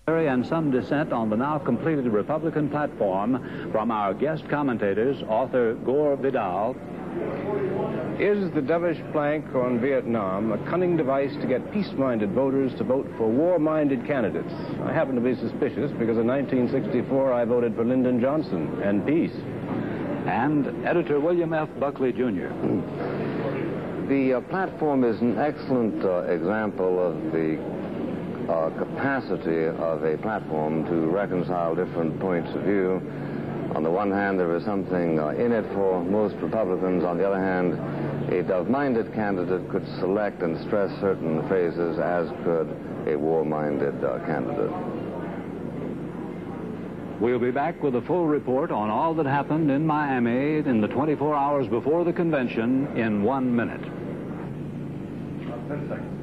And some dissent on the now completed Republican platform from our guest commentators, author Gore Vidal. Is the dovish plank on Vietnam a cunning device to get peace-minded voters to vote for war-minded candidates? I happen to be suspicious because in 1964 I voted for Lyndon Johnson and peace. And editor William F. Buckley, Jr. The platform is an excellent example of the capacity of a platform to reconcile different points of view. On the one hand, there is something in it for most Republicans. On the other hand, a dove-minded candidate could select and stress certain phrases, as could a war-minded candidate. We'll be back with a full report on all that happened in Miami in the 24 hours before the convention in 1 minute. 10 seconds.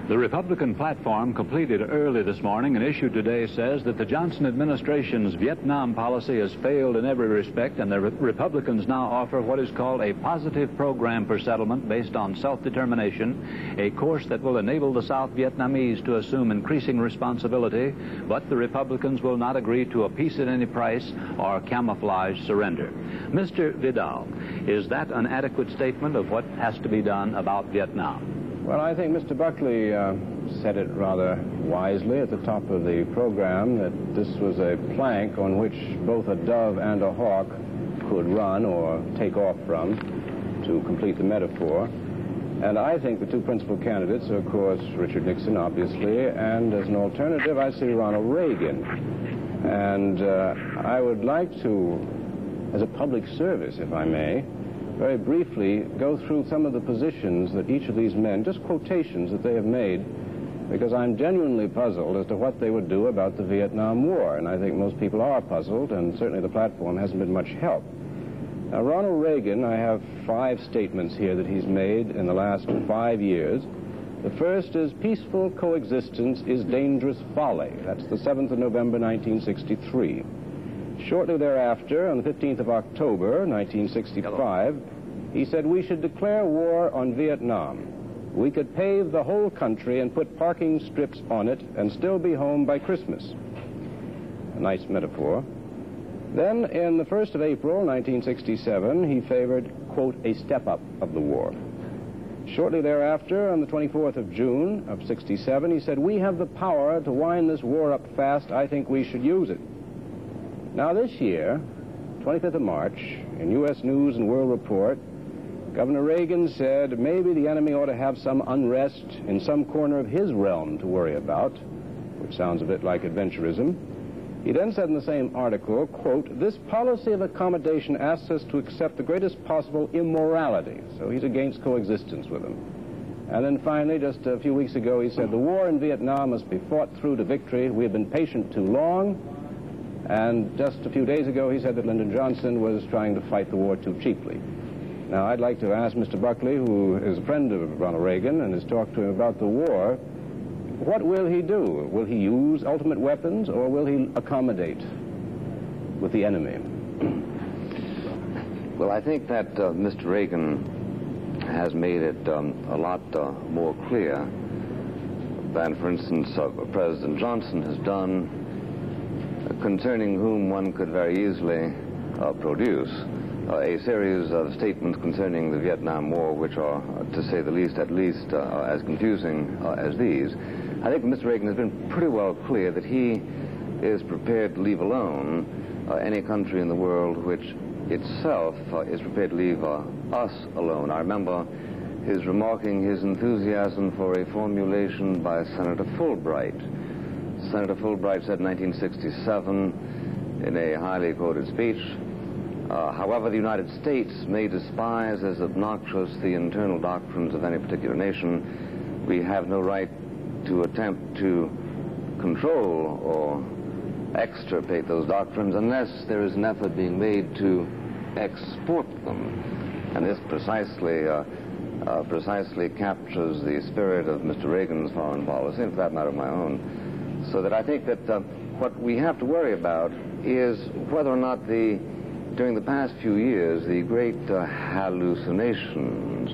The Republican platform, completed early this morning and issued today, says that the Johnson administration's Vietnam policy has failed in every respect, and the Republicans now offer what is called a positive program for settlement based on self-determination, a course that will enable the South Vietnamese to assume increasing responsibility, but the Republicans will not agree to a peace at any price or camouflage surrender. Mr. Vidal, is that an adequate statement of what has to be done about Vietnam? Well, I think Mr. Buckley said it rather wisely at the top of the program, that this was a plank on which both a dove and a hawk could run or take off from, to complete the metaphor. And I think the two principal candidates are, of course, Richard Nixon, obviously, and as an alternative, I see Ronald Reagan. And I would like to, as a public service, if I may, very briefly go through some of the positions that each of these men, just quotations that they have made, because I'm genuinely puzzled as to what they would do about the Vietnam War, and I think most people are puzzled, and certainly the platform hasn't been much help. Now, Ronald Reagan, I have 5 statements here that he's made in the last 5 years. The first is, peaceful coexistence is dangerous folly. That's the 7th of November, 1963. Shortly thereafter, on the 15th of October, 1965, he said we should declare war on Vietnam. We could pave the whole country and put parking strips on it and still be home by Christmas. A nice metaphor. Then, in the 1st of April, 1967, he favored, quote, a step-up of the war. Shortly thereafter, on the 24th of June of 67, he said, we have the power to wind this war up fast. I think we should use it. Now this year, 25th of March, in U.S. News and World Report, Governor Reagan said maybe the enemy ought to have some unrest in some corner of his realm to worry about, which sounds a bit like adventurism. He then said in the same article, quote, this policy of accommodation asks us to accept the greatest possible immorality. So he's against coexistence with them. And then finally, just a few weeks ago, he said the war in Vietnam must be fought through to victory. We have been patient too long. And just a few days ago, he said that Lyndon Johnson was trying to fight the war too cheaply. Now, I'd like to ask Mr. Buckley, who is a friend of Ronald Reagan and has talked to him about the war, what will he do? Will he use ultimate weapons, or will he accommodate with the enemy? Well, I think that Mr. Reagan has made it a lot more clear than, for instance, President Johnson has done, concerning whom one could very easily produce a series of statements concerning the Vietnam War, which are, to say the least, at least as confusing as these. I think Mr. Reagan has been pretty well clear that he is prepared to leave alone any country in the world which itself is prepared to leave us alone. I remember his remarking his enthusiasm for a formulation by Senator Fulbright. Senator Fulbright said in 1967 in a highly quoted speech, however, the United States may despise as obnoxious the internal doctrines of any particular nation, we have no right to attempt to control or extirpate those doctrines unless there is an effort being made to export them. And this precisely captures the spirit of Mr. Reagan's foreign policy, and for that matter my own. So that I think that what we have to worry about is whether or not during the past few years, the great hallucinations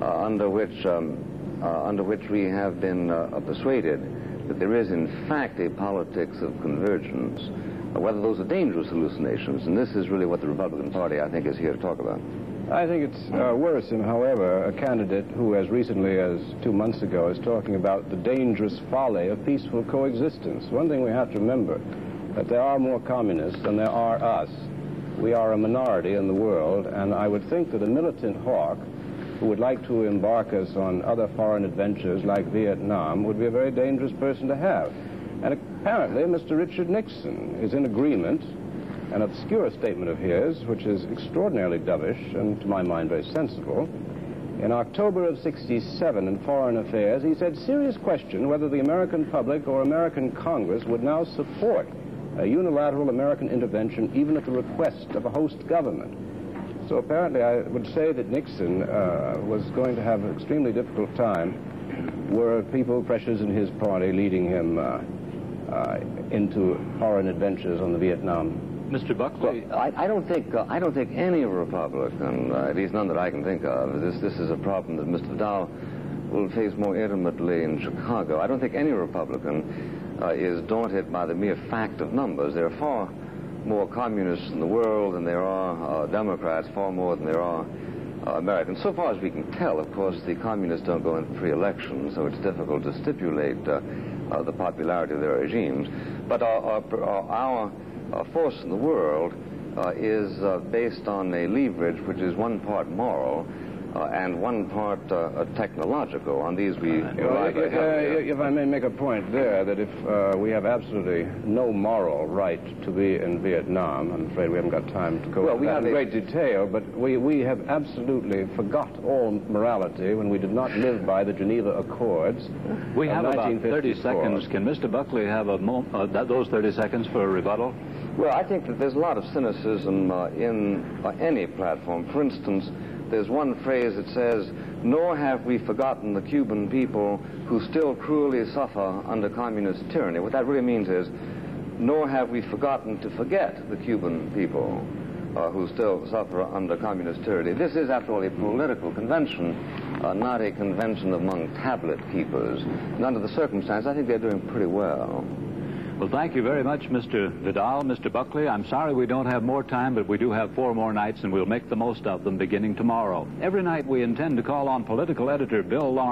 under which we have been persuaded that there is in fact a politics of convergence, whether those are dangerous hallucinations. And this is really what the Republican Party, I think, is here to talk about. I think it's worrisome, however, a candidate who as recently as 2 months ago is talking about the dangerous folly of peaceful coexistence. One thing we have to remember, that there are more communists than there are us. We are a minority in the world, and I would think that a militant hawk who would like to embark us on other foreign adventures like Vietnam would be a very dangerous person to have. And apparently Mr. Richard Nixon is in agreement. An obscure statement of his, which is extraordinarily dovish and to my mind very sensible. In October of '67 in Foreign Affairs, he said, "Serious question whether the American public or American Congress would now support a unilateral American intervention even at the request of a host government." So apparently I would say that Nixon was going to have an extremely difficult time were people, pressures in his party, leading him into foreign adventures on the Vietnam. Mr. Buckley, well, I don't think any Republican, at least none that I can think of. This is a problem that Mr. Vidal will face more intimately in Chicago. I don't think any Republican is daunted by the mere fact of numbers. There are far more communists in the world than there are Democrats, far more than there are Americans. So far as we can tell, of course, the communists don't go in free elections, so it's difficult to stipulate the popularity of their regimes. But our force in the world is based on a leverage which is one part moral and one part technological. On these we rely very heavily. If I may make a point there, that if we have absolutely no moral right to be in Vietnam, I'm afraid we haven't got time to go into that in great detail, but we have absolutely forgot all morality when we did not live by the Geneva Accords. We have about 30 seconds. Can Mr. Buckley have those 30 seconds for a rebuttal? Well, I think that there's a lot of cynicism in any platform. For instance, there's one phrase that says, "Nor have we forgotten the Cuban people who still cruelly suffer under communist tyranny." What that really means is, nor have we forgotten to forget the Cuban people who still suffer under communist tyranny. This is, after all, a political convention, not a convention among tablet keepers. And under the circumstances, I think they're doing pretty well. Well, thank you very much, Mr. Vidal. Mr. Buckley, I'm sorry we don't have more time, but we do have 4 more nights, and we'll make the most of them beginning tomorrow. Every night we intend to call on political editor Bill Lawrence.